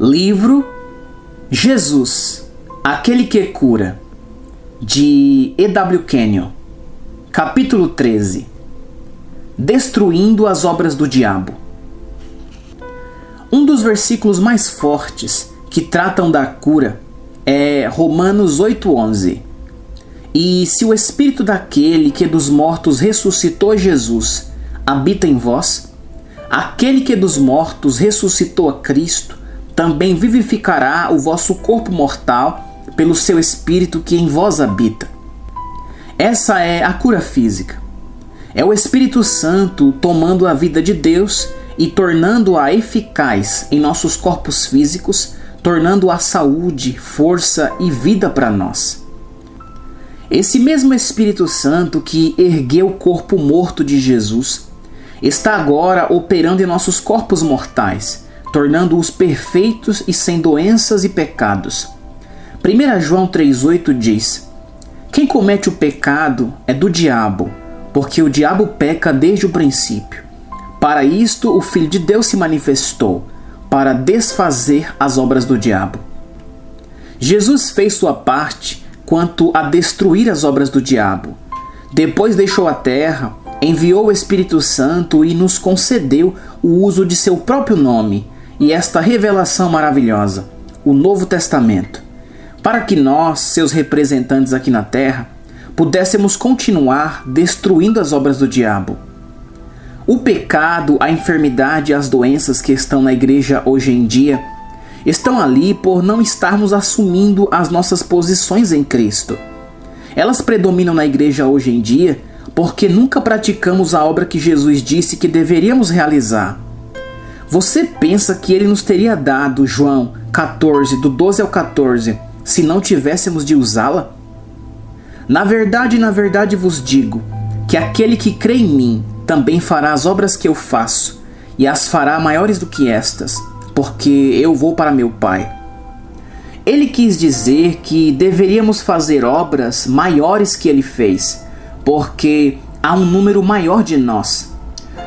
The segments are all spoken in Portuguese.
Livro Jesus, Aquele que Cura, de E.W. Kenyon. Capítulo 13. Destruindo as obras do diabo. Um dos versículos mais fortes que tratam da cura é Romanos 8:11. E se o Espírito daquele que dos mortos ressuscitou Jesus habita em vós, aquele que dos mortos ressuscitou a Cristo também vivificará o vosso corpo mortal pelo seu Espírito que em vós habita. Essa é a cura física. É o Espírito Santo tomando a vida de Deus e tornando-a eficaz em nossos corpos físicos, tornando-a saúde, força e vida para nós. Esse mesmo Espírito Santo que ergueu o corpo morto de Jesus está agora operando em nossos corpos mortais, tornando-os perfeitos e sem doenças e pecados. 1 João 3,8 diz: quem comete o pecado é do diabo, porque o diabo peca desde o princípio. Para isto o Filho de Deus se manifestou, para desfazer as obras do diabo. Jesus fez sua parte quanto a destruir as obras do diabo. Depois deixou a terra, enviou o Espírito Santo e nos concedeu o uso de seu próprio nome e esta revelação maravilhosa, o Novo Testamento, para que nós, seus representantes aqui na terra, pudéssemos continuar destruindo as obras do diabo. O pecado, a enfermidade e as doenças que estão na igreja hoje em dia estão ali por não estarmos assumindo as nossas posições em Cristo. Elas predominam na igreja hoje em dia porque nunca praticamos a obra que Jesus disse que deveríamos realizar. Você pensa que ele nos teria dado João 14, do 12 ao 14, se não tivéssemos de usá-la? Na verdade vos digo, que aquele que crê em mim também fará as obras que eu faço, e as fará maiores do que estas, porque eu vou para meu Pai. Ele quis dizer que deveríamos fazer obras maiores que ele fez, porque há um número maior de nós.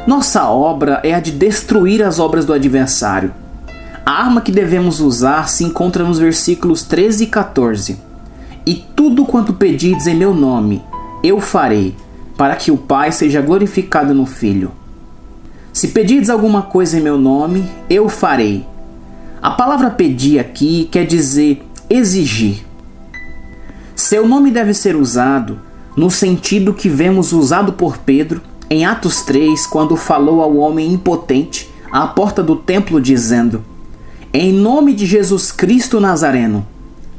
Nossa obra é a de destruir as obras do adversário. A arma que devemos usar se encontra nos versículos 13 e 14. E tudo quanto pedirdes em meu nome, eu farei, para que o Pai seja glorificado no Filho. Se pedirdes alguma coisa em meu nome, eu farei. A palavra pedir aqui quer dizer exigir. Seu nome deve ser usado no sentido que vemos usado por Pedro em Atos 3, quando falou ao homem impotente à porta do templo, dizendo: em nome de Jesus Cristo Nazareno,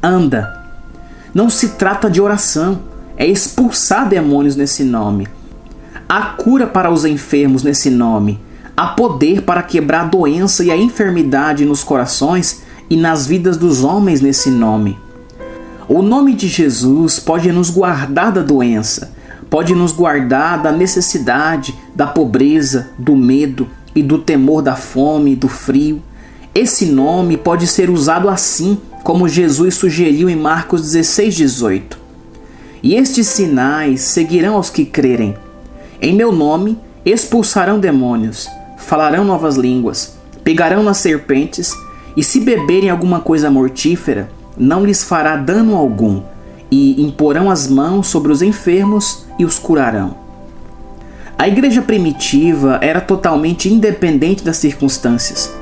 anda. Não se trata de oração, é expulsar demônios nesse nome. Há cura para os enfermos nesse nome. Há poder para quebrar a doença e a enfermidade nos corações e nas vidas dos homens nesse nome. O nome de Jesus pode nos guardar da doença, pode nos guardar da necessidade, da pobreza, do medo e do temor da fome e do frio. Esse nome pode ser usado assim, como Jesus sugeriu em Marcos 16:18. E estes sinais seguirão aos que crerem. Em meu nome expulsarão demônios, falarão novas línguas, pegarão nas serpentes, e se beberem alguma coisa mortífera, não lhes fará dano algum, e imporão as mãos sobre os enfermos e os curarão. A igreja primitiva era totalmente independente das circunstâncias.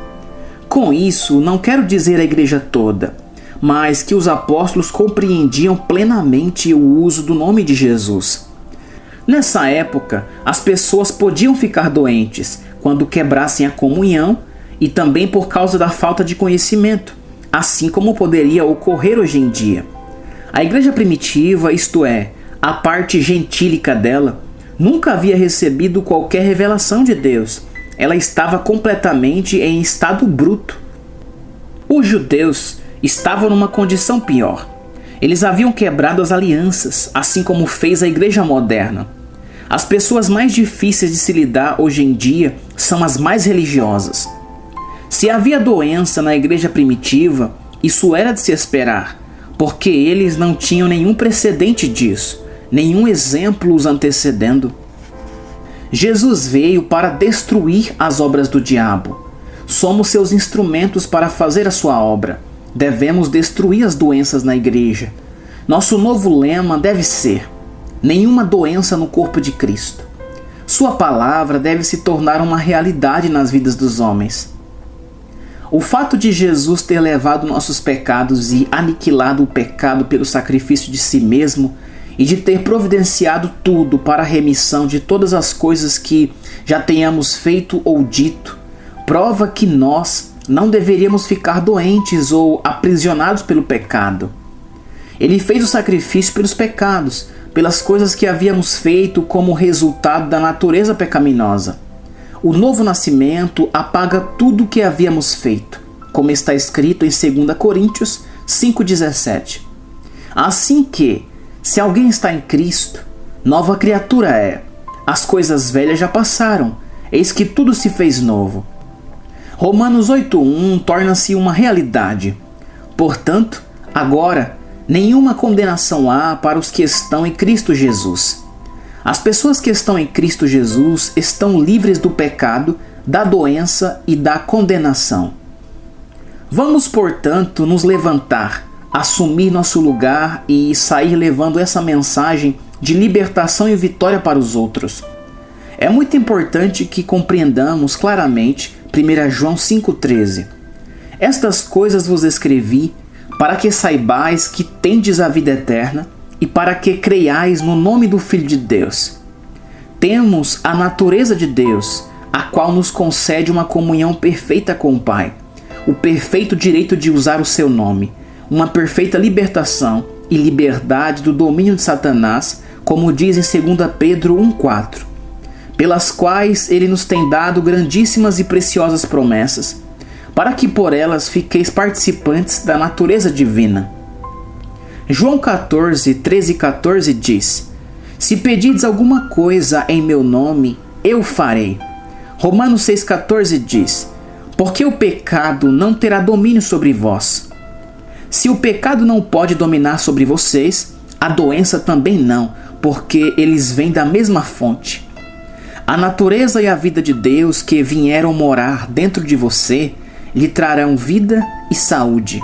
Com isso, não quero dizer a igreja toda, mas que os apóstolos compreendiam plenamente o uso do nome de Jesus. Nessa época, as pessoas podiam ficar doentes quando quebrassem a comunhão e também por causa da falta de conhecimento, assim como poderia ocorrer hoje em dia. A igreja primitiva, isto é, a parte gentílica dela, nunca havia recebido qualquer revelação de Deus. Ela estava completamente em estado bruto. Os judeus estavam numa condição pior. Eles haviam quebrado as alianças, assim como fez a igreja moderna. As pessoas mais difíceis de se lidar hoje em dia são as mais religiosas. Se havia doença na igreja primitiva, isso era de se esperar, porque eles não tinham nenhum precedente disso, nenhum exemplo os antecedendo. Jesus veio para destruir as obras do diabo. Somos seus instrumentos para fazer a sua obra. Devemos destruir as doenças na igreja. Nosso novo lema deve ser: nenhuma doença no corpo de Cristo. Sua palavra deve se tornar uma realidade nas vidas dos homens. O fato de Jesus ter levado nossos pecados e aniquilado o pecado pelo sacrifício de si mesmo e de ter providenciado tudo para a remissão de todas as coisas que já tenhamos feito ou dito, prova que nós não deveríamos ficar doentes ou aprisionados pelo pecado. Ele fez o sacrifício pelos pecados, pelas coisas que havíamos feito como resultado da natureza pecaminosa. O novo nascimento apaga tudo o que havíamos feito, como está escrito em 2 Coríntios 5,17. Assim que, se alguém está em Cristo, nova criatura é. As coisas velhas já passaram, eis que tudo se fez novo. Romanos 8,1 torna-se uma realidade. Portanto, agora, nenhuma condenação há para os que estão em Cristo Jesus. As pessoas que estão em Cristo Jesus estão livres do pecado, da doença e da condenação. Vamos, portanto, nos levantar, assumir nosso lugar e sair levando essa mensagem de libertação e vitória para os outros. É muito importante que compreendamos claramente 1 João 5,13. Estas coisas vos escrevi para que saibais que tendes a vida eterna e para que creiais no nome do Filho de Deus. Temos a natureza de Deus, a qual nos concede uma comunhão perfeita com o Pai, o perfeito direito de usar o seu nome, uma perfeita libertação e liberdade do domínio de Satanás, como diz em 2 Pedro 1,4, pelas quais ele nos tem dado grandíssimas e preciosas promessas, para que por elas fiqueis participantes da natureza divina. João 14, 13 e 14 diz: se pedides alguma coisa em meu nome, eu farei. Romanos 6,14 diz: porque o pecado não terá domínio sobre vós. Se o pecado não pode dominar sobre vocês, a doença também não, porque eles vêm da mesma fonte. A natureza e a vida de Deus que vieram morar dentro de você lhe trarão vida e saúde.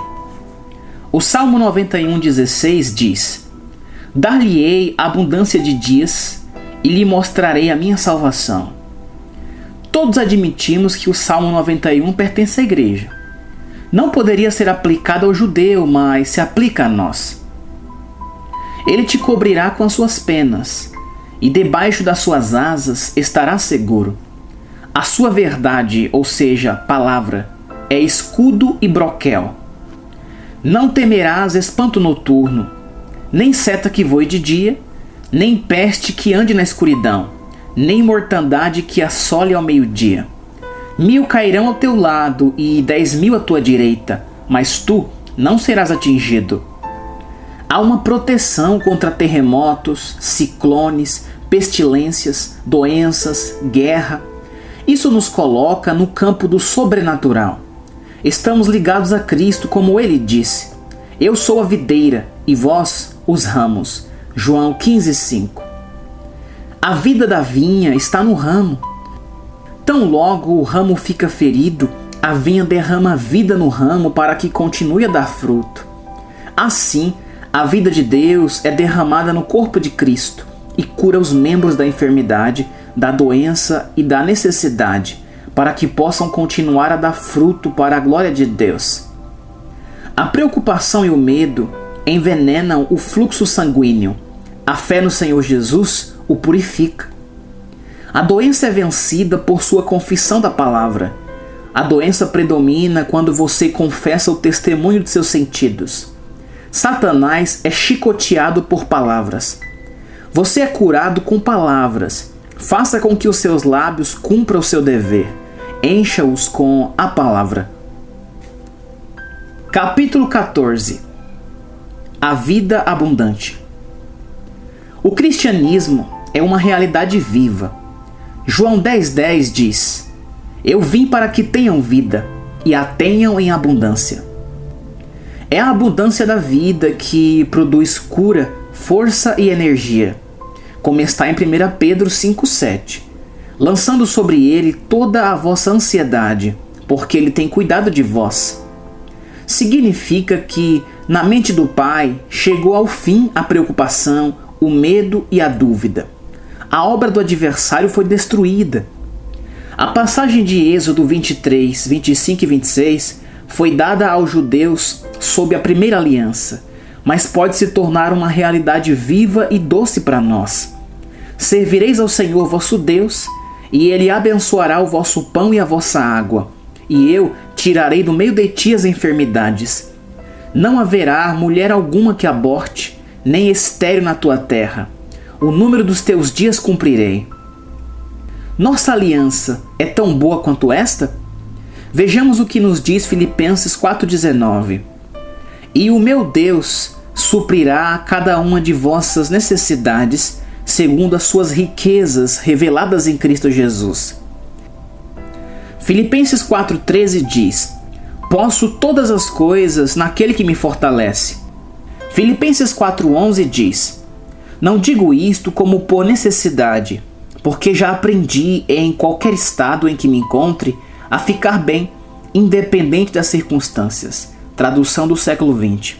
O Salmo 91,16 diz: dar-lhe-ei abundância de dias e lhe mostrarei a minha salvação. Todos admitimos que o Salmo 91 pertence à igreja. Não poderia ser aplicado ao judeu, mas se aplica a nós. Ele te cobrirá com as suas penas, e debaixo das suas asas estará seguro. A sua verdade, ou seja, palavra, é escudo e broquel. Não temerás espanto noturno, nem seta que voe de dia, nem peste que ande na escuridão, nem mortandade que assole ao meio-dia. 1000 cairão ao teu lado e 10.000 à tua direita, mas tu não serás atingido. Há uma proteção contra terremotos, ciclones, pestilências, doenças, guerra. Isso nos coloca no campo do sobrenatural. Estamos ligados a Cristo, como ele disse: eu sou a videira e vós os ramos. João 15,5. A vida da vinha está no ramo. Tão logo o ramo fica ferido, a vinha derrama vida no ramo para que continue a dar fruto. Assim, a vida de Deus é derramada no corpo de Cristo e cura os membros da enfermidade, da doença e da necessidade, para que possam continuar a dar fruto para a glória de Deus. A preocupação e o medo envenenam o fluxo sanguíneo. A fé no Senhor Jesus o purifica. A doença é vencida por sua confissão da palavra. A doença predomina quando você confessa o testemunho de seus sentidos. Satanás é chicoteado por palavras. Você é curado com palavras. Faça com que os seus lábios cumpram o seu dever. Encha-os com a palavra. Capítulo 14. A vida abundante. O cristianismo é uma realidade viva. João 10,10 diz: eu vim para que tenham vida e a tenham em abundância. É a abundância da vida que produz cura, força e energia, como está em 1 Pedro 5,7. Lançando sobre ele toda a vossa ansiedade, porque Ele tem cuidado de vós. Significa que, na mente do Pai, chegou ao fim a preocupação, o medo e a dúvida. A obra do adversário foi destruída. A passagem de Êxodo 23, 25 e 26 foi dada aos judeus sob a primeira aliança, mas pode se tornar uma realidade viva e doce para nós. Servireis ao Senhor vosso Deus, e Ele abençoará o vosso pão e a vossa água, e eu tirarei do meio de ti as enfermidades. Não haverá mulher alguma que aborte, nem estéril na tua terra. O número dos teus dias cumprirei. Nossa aliança é tão boa quanto esta? Vejamos o que nos diz Filipenses 4,19. E o meu Deus suprirá a cada uma de vossas necessidades, segundo as suas riquezas reveladas em Cristo Jesus. Filipenses 4,13 diz: posso todas as coisas naquele que me fortalece. Filipenses 4,11 diz: não digo isto como por necessidade, porque já aprendi em qualquer estado em que me encontre a ficar bem, independente das circunstâncias. Tradução do século XX.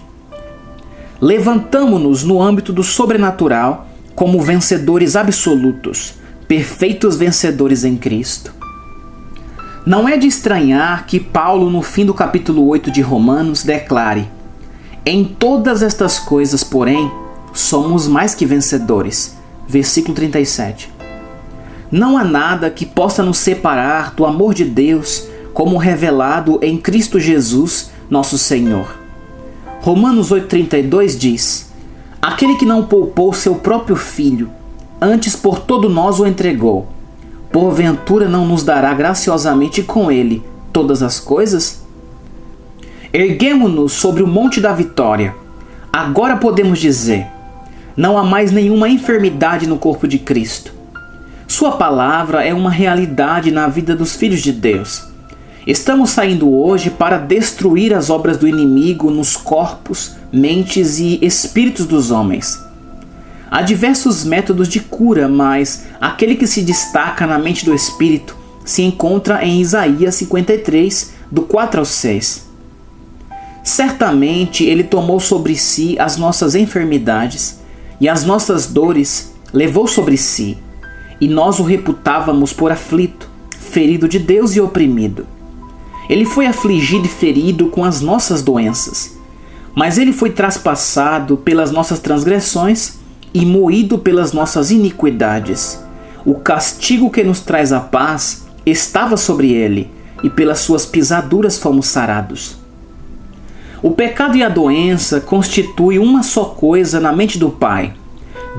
Levantamo-nos no âmbito do sobrenatural como vencedores absolutos, perfeitos vencedores em Cristo. Não é de estranhar que Paulo, no fim do capítulo 8 de Romanos, declare: em todas estas coisas, porém, somos mais que vencedores. Versículo 37. Não há nada que possa nos separar do amor de Deus, como revelado em Cristo Jesus, nosso Senhor. Romanos 8,32 diz: aquele que não poupou seu próprio filho, antes por todo nós o entregou, porventura não nos dará graciosamente com ele todas as coisas? Erguemo-nos sobre o monte da vitória. Agora podemos dizer: não há mais nenhuma enfermidade no corpo de Cristo. Sua palavra é uma realidade na vida dos filhos de Deus. Estamos saindo hoje para destruir as obras do inimigo nos corpos, mentes e espíritos dos homens. Há diversos métodos de cura, mas aquele que se destaca na mente do espírito se encontra em Isaías 53, do 4 ao 6. Certamente Ele tomou sobre si as nossas enfermidades e as nossas dores levou sobre si, e nós o reputávamos por aflito, ferido de Deus e oprimido. Ele foi afligido e ferido com as nossas doenças, mas Ele foi traspassado pelas nossas transgressões e moído pelas nossas iniquidades. O castigo que nos traz a paz estava sobre Ele, e pelas suas pisaduras fomos sarados. O pecado e a doença constituem uma só coisa na mente do Pai.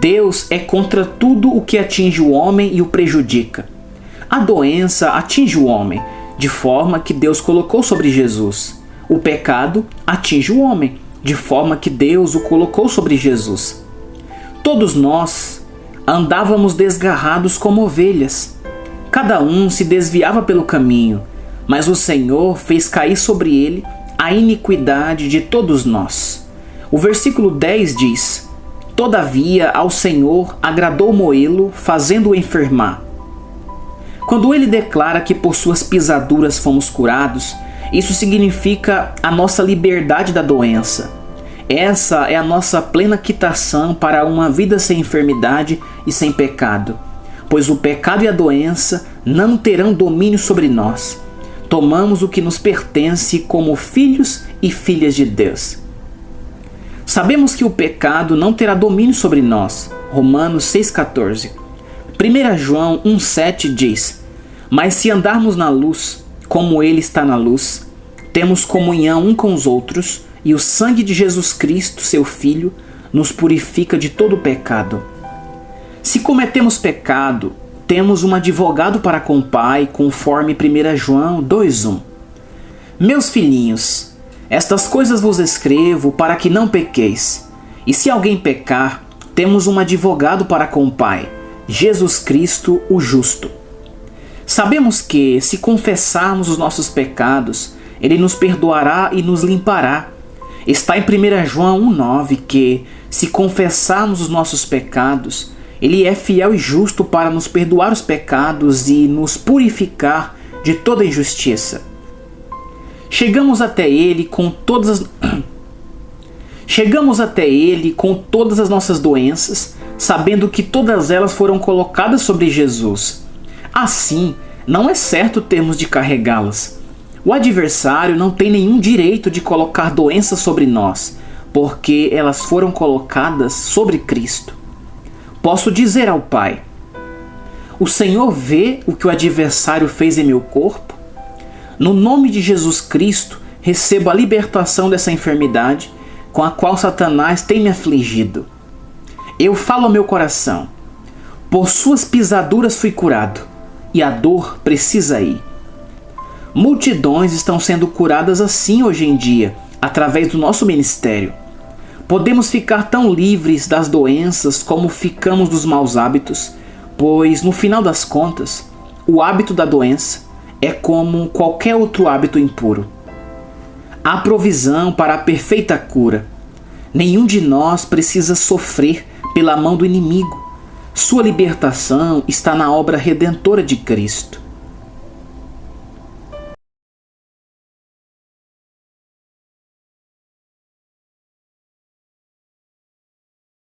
Deus é contra tudo o que atinge o homem e o prejudica. A doença atinge o homem, de forma que Deus colocou sobre Jesus. O pecado atinge o homem, de forma que Deus o colocou sobre Jesus. Todos nós andávamos desgarrados como ovelhas. Cada um se desviava pelo caminho, mas o Senhor fez cair sobre ele a iniquidade de todos nós. O versículo 10 diz: todavia ao Senhor agradou moê-lo, fazendo-o enfermar. Quando ele declara que por suas pisaduras fomos curados, isso significa a nossa liberdade da doença. Essa é a nossa plena quitação para uma vida sem enfermidade e sem pecado, pois o pecado e a doença não terão domínio sobre nós. Tomamos o que nos pertence como filhos e filhas de Deus. Sabemos que o pecado não terá domínio sobre nós. Romanos 6,14. 1 João 1,7 diz: mas se andarmos na luz, como Ele está na luz, temos comunhão um com os outros, e o sangue de Jesus Cristo, seu Filho, nos purifica de todo pecado. Se cometemos pecado, temos um advogado para com o Pai, conforme 1 João 2,1. Meus filhinhos, estas coisas vos escrevo para que não pequeis. E se alguém pecar, temos um advogado para com o Pai, Jesus Cristo, o justo. Sabemos que, se confessarmos os nossos pecados, Ele nos perdoará e nos limpará. Está em 1 João 1,9 que, se confessarmos os nossos pecados, Ele é fiel e justo para nos perdoar os pecados e nos purificar de toda injustiça. Chegamos até Ele com todas as nossas doenças, sabendo que todas elas foram colocadas sobre Jesus. Assim, não é certo termos de carregá-las. O adversário não tem nenhum direito de colocar doenças sobre nós, porque elas foram colocadas sobre Cristo. Posso dizer ao Pai: o Senhor vê o que o adversário fez em meu corpo? No nome de Jesus Cristo, recebo a libertação dessa enfermidade com a qual Satanás tem me afligido. Eu falo ao meu coração: por suas pisaduras fui curado, e a dor precisa ir. Multidões estão sendo curadas assim hoje em dia, através do nosso ministério. Podemos ficar tão livres das doenças como ficamos dos maus hábitos, pois, no final das contas, o hábito da doença é como qualquer outro hábito impuro. Há provisão para a perfeita cura. Nenhum de nós precisa sofrer pela mão do inimigo. Sua libertação está na obra redentora de Cristo.